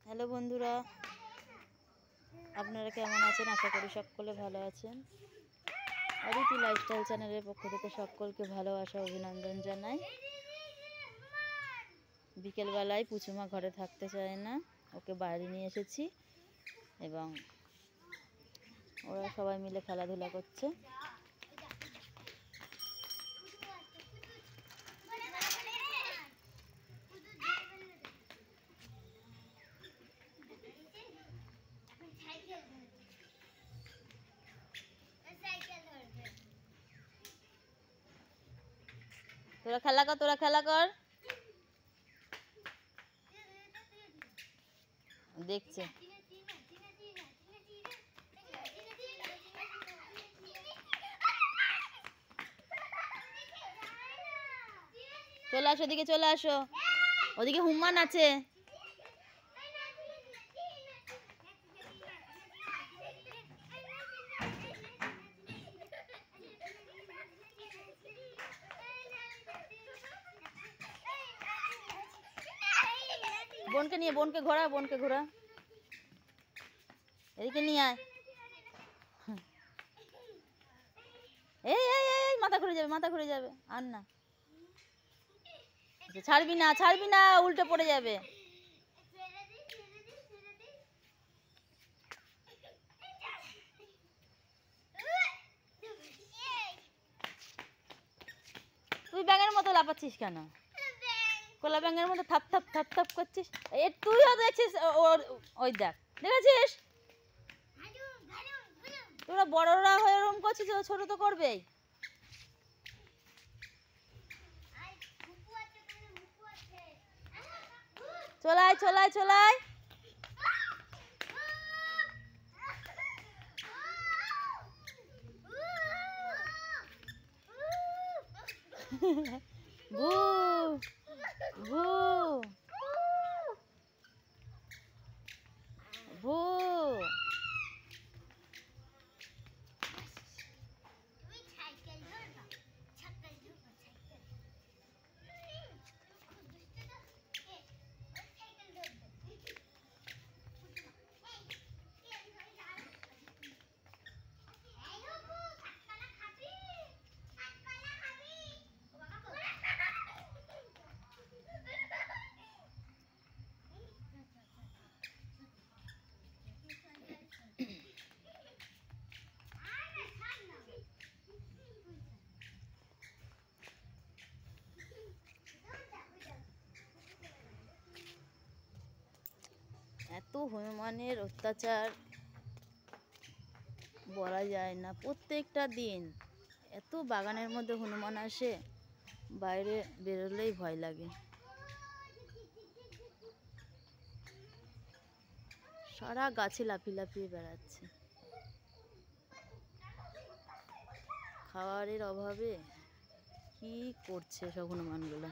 Hello বন্ধুরা, আপনারা কেমন আছেন? আশা করি সকলে ভালো আছেন। অদিতি লাইফস্টাইল চ্যানেলের পক্ষ থেকে সকলকে ভালোবাসা অভিনন্দন জানাই। বিকেলবেলায় পুচুমা ঘরে থাকতে চায় না, ওকে বাইরে নিয়ে এসেছি এবং ওরা সবাই মিলে খেলাধুলা করছে। তোরা খেলা কর দেখছে। চলে আসো, ওদিকে চলে আসো, ওদিকে হুম্মান আছে। বোনকে ঘোরা, এদিকে নিয়ে আয়। এই মাথা ঘুরে যাবে আর না, ছাড়বি না, উল্টে পড়ে যাবে। তুই ব্যাঙের মতো লাফাচ্ছিস কেন? কোলা ব্যাঙের মতো থাপ থাপ করছিস। তুইও দেখছিস, ওই দেখেছিস? তোরা বড়রা হয়ে ওরম করছিস, ছোট তো করবেই। চলাই ভু ভু ভু এত হনুমানের অত্যাচার বলা যায় না। প্রত্যেকটা দিন এত বাগানের মধ্যে হনুমান আসে, বাইরে বেরোলেই ভয় লাগে। সারা গাছে লাফিয়ে বেড়াচ্ছে। খাবারের অভাবে কি করছে সব হনুমানগুলো।